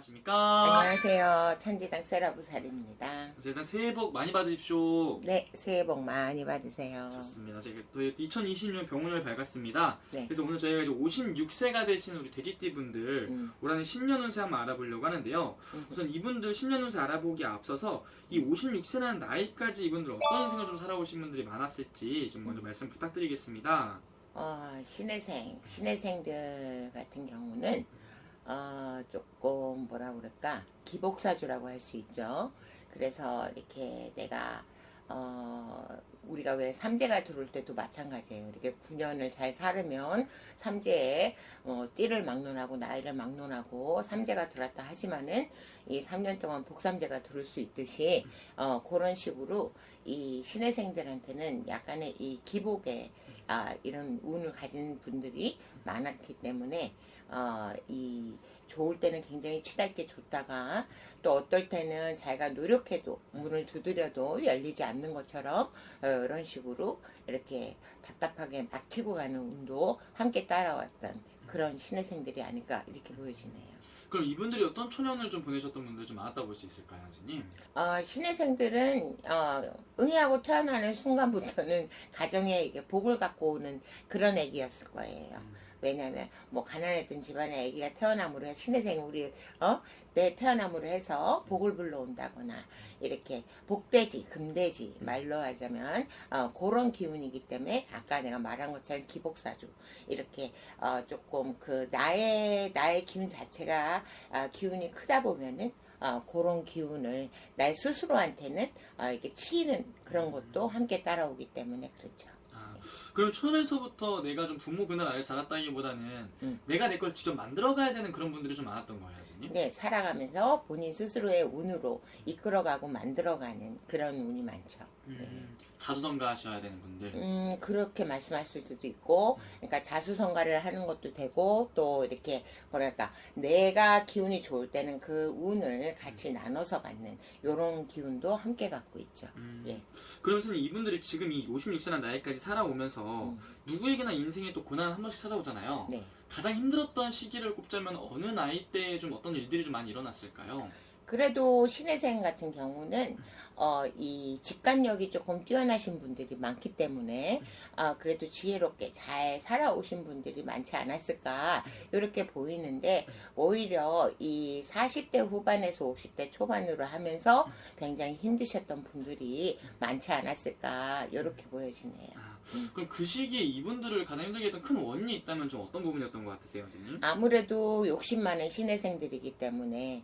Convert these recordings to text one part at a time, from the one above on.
안녕하십니까. 안녕하세요. 천지당 세라부살입니다. 그래서 일단 새해 복 많이 받으십시오. 네, 새해 복 많이 받으세요. 좋습니다. 제가 또 2020년 병원을 밝았습니다. 네. 그래서 오늘 저희가 이제 56세가 되신 우리 돼지띠 분들 올 한해 신년 운세 한번 알아보려고 하는데요. 우선 이분들 신년 운세 알아보기에 앞서서 이 56세라는 나이까지 이분들 어떤 인생을 좀 살아오신 분들이 많았을지 좀 먼저 말씀 부탁드리겠습니다. 신혜생들 같은 경우는 조금 뭐라 그럴까 기복사주라고 할 수 있죠. 그래서 이렇게 내가 우리가 왜 삼재가 들어올 때도 마찬가지예요. 이렇게 9년을 잘 살으면 삼재에 띠를 막론하고 나이를 막론하고 삼재가 들어왔다 하지만은 이 3년 동안 복삼재가 들어올 수 있듯이 그런 식으로 이 신혜생들한테는 약간의 이 기복의 이런 운을 가진 분들이 많았기 때문에 이 좋을 때는 굉장히 치달게 좋다가 또 어떨 때는 자기가 노력해도 문을 두드려도 열리지 않는 것처럼 이런 식으로 이렇게 답답하게 막히고 가는 운도 함께 따라왔던 그런 신혜생들이 아닐까 이렇게 보여지네요. 그럼 이분들이 어떤 초년을 좀 보내셨던 분들 좀 많았다고 볼 수 있을까요, 선생님? 신혜생들은 응애하고 태어나는 순간부터는 가정에 이게 복을 갖고 오는 그런 애기였을 거예요. 왜냐하면 뭐 가난했던 집안에 아기가 태어남으로 해서 신혜생 우리 내 태어남으로 해서 복을 불러온다거나 이렇게 복돼지 금돼지 말로 하자면 그런 기운이기 때문에 아까 내가 말한 것처럼 기복사주 이렇게 조금 그 나의 기운 자체가 기운이 크다 보면은 그런 기운을 나 스스로한테는 이게 치이는 그런 것도 함께 따라오기 때문에 그렇죠. 그럼 초년에서부터 내가 좀 부모 그늘 아래 자랐다기보다는 내가 내 걸 직접 만들어가야 되는 그런 분들이 좀 많았던 거예요, 선생님? 네, 살아가면서 본인 스스로의 운으로 이끌어가고 만들어가는 그런 운이 많죠. 네. 자수성가하셔야 되는 분들. 그렇게 말씀하실 수도 있고, 그러니까 자수성가를 하는 것도 되고, 또 이렇게 뭐랄까, 내가 기운이 좋을 때는 그 운을 같이 나눠서 갖는 요런 기운도 함께 갖고 있죠. 예. 그러면 선생님 이분들이 지금 이 56세라는 나이까지 살아오면서 누구에게나 인생에 또 고난 한 번씩 찾아오잖아요. 네. 가장 힘들었던 시기를 꼽자면 어느 나이 때 좀 어떤 일들이 좀 많이 일어났을까요? 그래도 신혜생 같은 경우는 이 직관력이 조금 뛰어나신 분들이 많기 때문에 그래도 지혜롭게 잘 살아오신 분들이 많지 않았을까 이렇게 보이는데 오히려 이 40대 후반에서 50대 초반으로 하면서 굉장히 힘드셨던 분들이 많지 않았을까 이렇게 보여지네요. 그럼 그 시기에 이분들을 가장 힘들게 했던 큰 원인이 있다면 좀 어떤 부분이었던 것 같으세요, 선생님? 아무래도 욕심 많은 신혜생들이기 때문에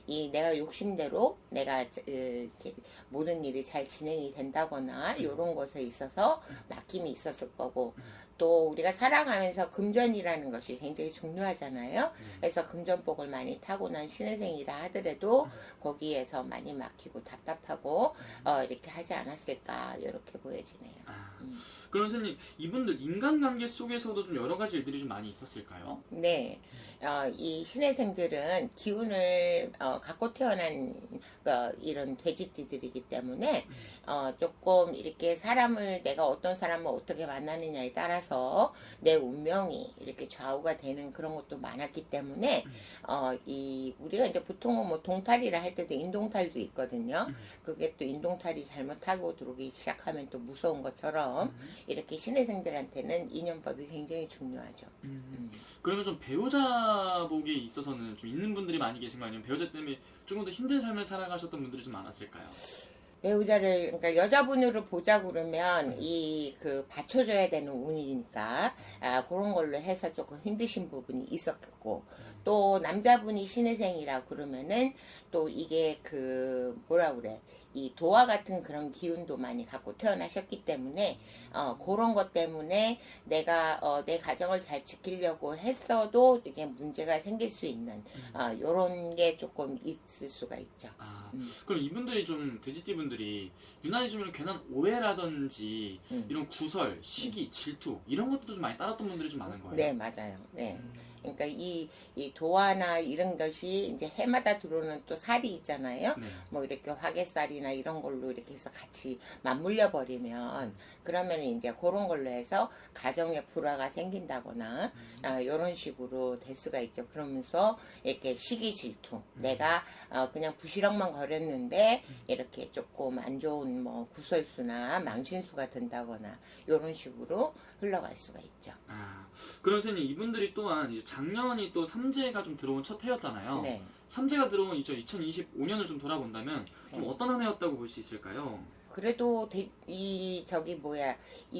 이 내가 욕심대로 내가 이렇게 모든 일이 잘 진행이 된다거나 이런 것에 있어서 막힘이 있었을 거고 또 우리가 살아가면서 금전이라는 것이 굉장히 중요하잖아요. 그래서 금전복을 많이 타고난 신혜생이라 하더라도 거기에서 많이 막히고 답답하고 이렇게 하지 않았을까 이렇게 보여지네요. 그럼 선생님 이분들 인간관계 속에서도 좀 여러 가지 일들이 좀 많이 있었을까요? 네, 이 신혜생들은 기운을 갖고 태어난 이런 돼지띠들이기 때문에 조금 이렇게 사람을 내가 어떤 사람을 어떻게 만나느냐에 따라서 내 운명이 이렇게 좌우가 되는 그런 것도 많았기 때문에 이 우리가 이제 보통은 뭐 동탈이라 할 때도 인동탈도 있거든요. 그게 또 인동탈이 잘못하고 들어오기 시작하면 또 무서운 것처럼 이렇게 신혜생들한테는 인연법이 굉장히 중요하죠. 그러면 좀 배우자복에 있어서는 좀 있는 분들이 많이 계신 거 아니면 배우자 때문에 조금 더 힘든 삶을 살아가셨던 분들이 좀 많았을까요? 배우자를 그러니까 여자분으로 보자 그러면 이 그 받쳐줘야 되는 운이니까 그런 걸로 해서 조금 힘드신 부분이 있었고 또 남자분이 신혜생이라 그러면은 또 이게 그 뭐라 그래 이 도화 같은 그런 기운도 많이 갖고 태어나셨기 때문에 그런 것 때문에 내가 내 가정을 잘 지키려고 했어도 이게 문제가 생길 수 있는 요런 게 조금 있을 수가 있죠. 그럼 이분들이 좀 돼지띠 분들이 유난히 좀 이런 괜한 오해라든지 이런 구설, 시기, 질투 이런 것들도 좀 많이 따랐던 분들이 좀 많은 거예요. 네, 맞아요. 네. 그러니까 이 도화나 이런 것이 이제 해마다 들어오는 또 살이 있잖아요. 네. 뭐 이렇게 화개살이나 이런 걸로 이렇게 해서 같이 맞물려 버리면 그러면 이제 그런 걸로 해서 가정에 불화가 생긴다거나 이런 식으로 될 수가 있죠. 그러면서 이렇게 시기 질투, 내가 그냥 부시럭만 거렸는데 이렇게 조금 안 좋은 뭐 구설수나 망신수가 든다거나 이런 식으로 흘러갈 수가 있죠. 그럼 선생님 이분들이 또한 이제 작년이 또 삼재가 좀 들어온 첫 해였잖아요. 네. 삼재가 들어온 2025년을 좀 돌아본다면 좀 어떤 한 해였다고 볼 수 있을까요? 그래도 이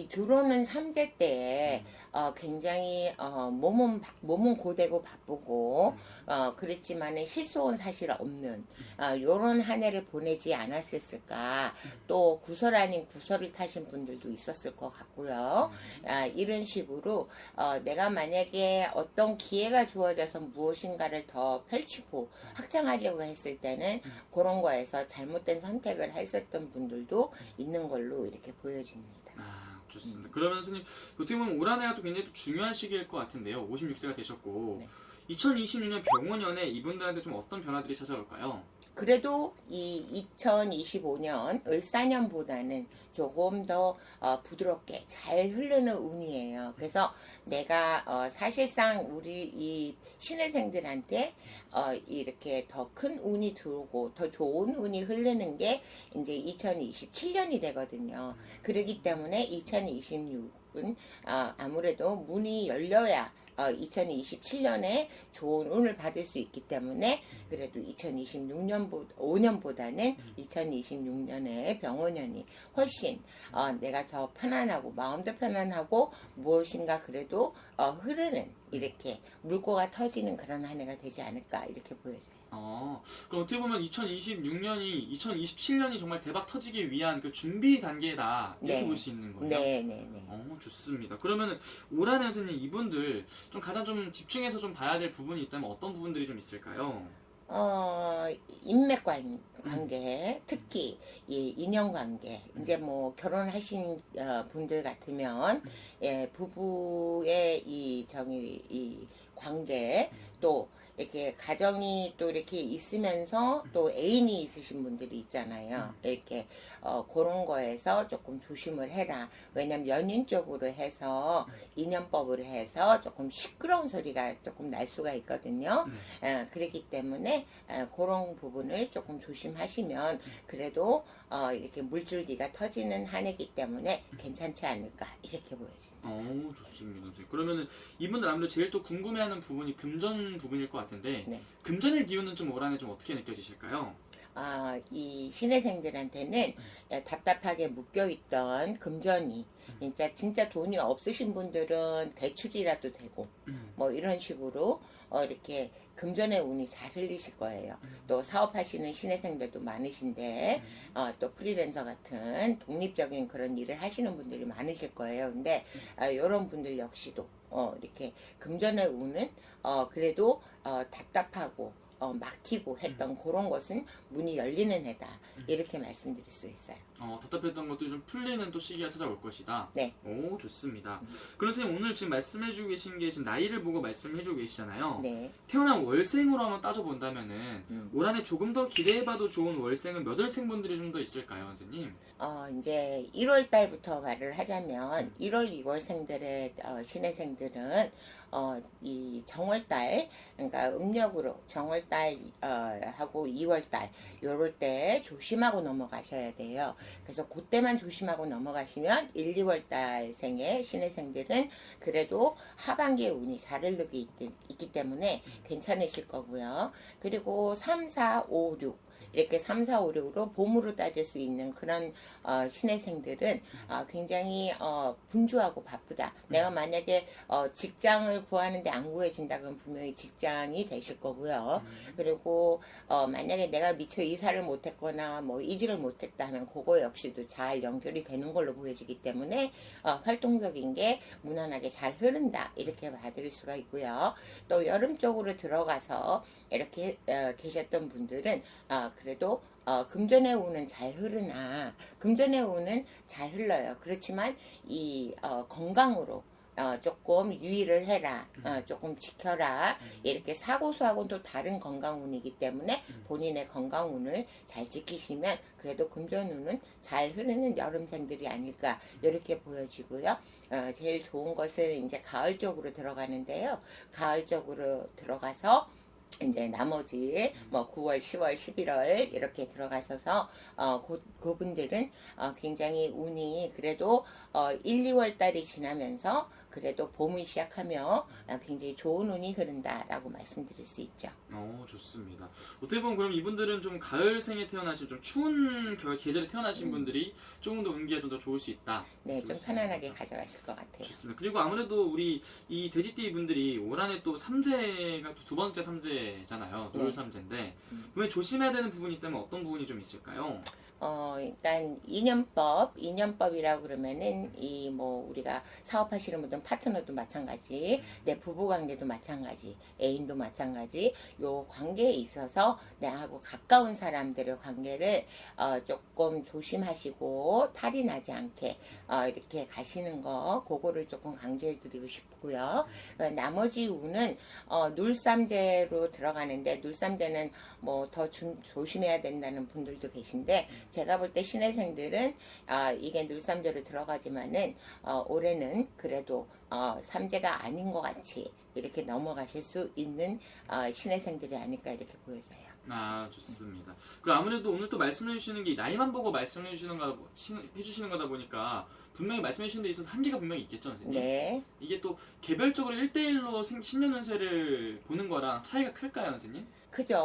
들어오는 삼재 때에 굉장히 몸은 고되고 바쁘고 그랬지만은 실속은 사실 없는 요런 한 해를 보내지 않았을까. 또 구설 아닌 구설을 타신 분들도 있었을 것 같고요. 이런 식으로 내가 만약에 어떤 기회가 주어져서 무엇인가를 더 펼치고 확장하려고 했을 때는 그런 거에서 잘못된 선택을 했었던 분들도 있는 걸로 이렇게 보여집니다. 좋습니다. 그러면 선생님 어떻게 보면 올 한 해가 또 굉장히 또 중요한 시기일 것 같은데요. 56세가 되셨고 네. 2026년 병원연에 이분들한테 좀 어떤 변화들이 찾아올까요? 그래도 이 2025년 을사년보다는 조금 더 부드럽게 잘 흐르는 운이에요. 그래서 내가 사실상 우리 이 신혜생들한테 이렇게 더 큰 운이 들어오고 더 좋은 운이 흐르는 게 이제 2027년이 되거든요. 그렇기 때문에 2026은 아무래도 문이 열려야 2027년에 좋은 운을 받을 수 있기 때문에 그래도 5년보다는 2026년에 병원연이 훨씬 내가 더 편안하고 마음도 편안하고 무엇인가 그래도 흐르는 이렇게 물꼬가 터지는 그런 한 해가 되지 않을까 이렇게 보여져요. 그럼 어떻게 보면 2026년이 2027년이 정말 대박 터지기 위한 그 준비 단계다 이렇게 네. 볼 수 있는 거예요. 네네네. 좋습니다. 그러면 올 한 해 선생님 이분들 좀 가장 좀 집중해서 좀 봐야 될 부분이 있다면 어떤 부분들이 좀 있을까요? 인맥 관계, 특히 이 인연 관계, 이제 뭐 결혼하신 분들 같으면 부부의 이 관계, 또 이렇게 가정이 또 이렇게 있으면서 또 애인이 있으신 분들이 있잖아요. 이렇게 그런 거에서 조금 조심을 해라. 왜냐면 연인 쪽으로 해서 인연법으로 해서 조금 시끄러운 소리가 조금 날 수가 있거든요. 그렇기 때문에 그런 부분을 조금 조심하시면 그래도 이렇게 물줄기가 터지는 한 해기 때문에 괜찮지 않을까 이렇게 보여집니다. 좋습니다. 선생님. 그러면은 이분들 아무래도 제일 또 궁금해하는 부분이 금전 부분일 것 같은데 네. 금전의 기운은 좀 올 한 해 좀 어떻게 느껴지실까요? 이 신혜생들한테는 답답하게 묶여있던 금전이 진짜 돈이 없으신 분들은 대출이라도 되고 뭐 이런 식으로 이렇게 금전의 운이 잘 흘리실 거예요. 또 사업하시는 신혜생들도 많으신데 또 프리랜서 같은 독립적인 그런 일을 하시는 분들이 많으실 거예요. 근데 이런 분들 역시도 이렇게 금전의 운은 그래도 답답하고 막히고 했던 그런 것은 문이 열리는 해다 이렇게 말씀드릴 수 있어요. 답답했던 것들이 좀 풀리는 또 시기가 찾아올 것이다. 네. 좋습니다. 그럼 선생님 오늘 지금 말씀해주고 계신 게 지금 나이를 보고 말씀해주고 계시잖아요. 네. 태어난 월생으로 한번 따져본다면은 올 한 해 조금 더 기대해봐도 좋은 월생은 몇 월생분들이 좀 더 있을까요, 선생님? 이제 1월 달부터 말을 하자면 1월, 2월생들의 신혜생들은 이 정월달 그러니까 음력으로 정월달 하고 2월달 요럴 때 조심하고 넘어가셔야 돼요. 그래서 그때만 조심하고 넘어가시면 1, 2월달 생의 신혜생들은 그래도 하반기에 운이 잘 흐르기 있기 때문에 괜찮으실 거고요. 그리고 3, 4, 5, 6 이렇게 3, 4, 5, 6으로 봄으로 따질 수 있는 그런 신혜생들은 굉장히 분주하고 바쁘다. 내가 만약에 직장을 구하는데 안 구해진다 그러면 분명히 직장이 되실 거고요. 그리고 만약에 내가 미처 이사를 못했거나 뭐 이직을 못했다 하면 그거 역시도 잘 연결이 되는 걸로 보여지기 때문에 활동적인 게 무난하게 잘 흐른다 이렇게 봐드릴 수가 있고요. 또 여름 쪽으로 들어가서 이렇게 계셨던 분들은 그래도 금전의 운은 잘 흐르나 금전의 운은 잘 흘러요. 그렇지만 이 건강으로 조금 유의를 해라, 조금 지켜라, 이렇게 사고수하고는 또 다른 건강운이기 때문에 본인의 건강운을 잘 지키시면 그래도 금전운은 잘 흐르는 여름생들이 아닐까 이렇게 보여지고요. 제일 좋은 것은 이제 가을 쪽으로 들어가는데요. 가을 쪽으로 들어가서 이제 나머지 뭐 9월, 10월, 11월 이렇게 들어가셔서 그분들은 굉장히 운이 그래도 1, 2월 달이 지나면서 그래도 봄이 시작하며 굉장히 좋은 운이 흐른다라고 말씀드릴 수 있죠. 좋습니다. 어떻게 보면 그럼 이분들은 좀 가을생에 태어나신 좀 추운 계절에 태어나신 분들이 조금 더 운기가 좀 더 좋을 수 있다. 네, 좀 편안하게 가져가실 것 같아요. 좋습니다. 그리고 아무래도 우리 이 돼지띠 분들이 올 한해 또 삼재가 또 두 번째 삼재잖아요. 노을 삼재인데 분명히 조심해야 되는 부분이 있다면 어떤 부분이 좀 있을까요? 일단 인연법이라고 그러면은 이 뭐 우리가 사업하시는 분들 파트너도 마찬가지, 내 부부 관계도 마찬가지, 애인도 마찬가지, 요 관계에 있어서 나하고 가까운 사람들의 관계를 조금 조심하시고 탈이 나지 않게 이렇게 가시는 거, 그거를 조금 강조해 드리고 싶고요. 나머지 운은 눌삼재로 들어가는데, 눌삼재는 뭐 더 조심해야 된다는 분들도 계신데, 제가 볼 때 신해생들은 이게 눌삼재로 들어가지만은 올해는 그래도 삼재가 아닌 것 같이 이렇게 넘어가실 수 있는 신해생들이 아닐까 이렇게 보여져요. 좋습니다. 그리고 아무래도 오늘 또 말씀해 주시는 게 나이만 보고 말씀해 주시는 거다 보니까 분명히 말씀해 주시는 데 있어서 한계가 분명히 있겠죠, 선생님? 네. 이게 또 개별적으로 1대1로 신년 운세를 보는 거랑 차이가 클까요, 선생님? 그죠.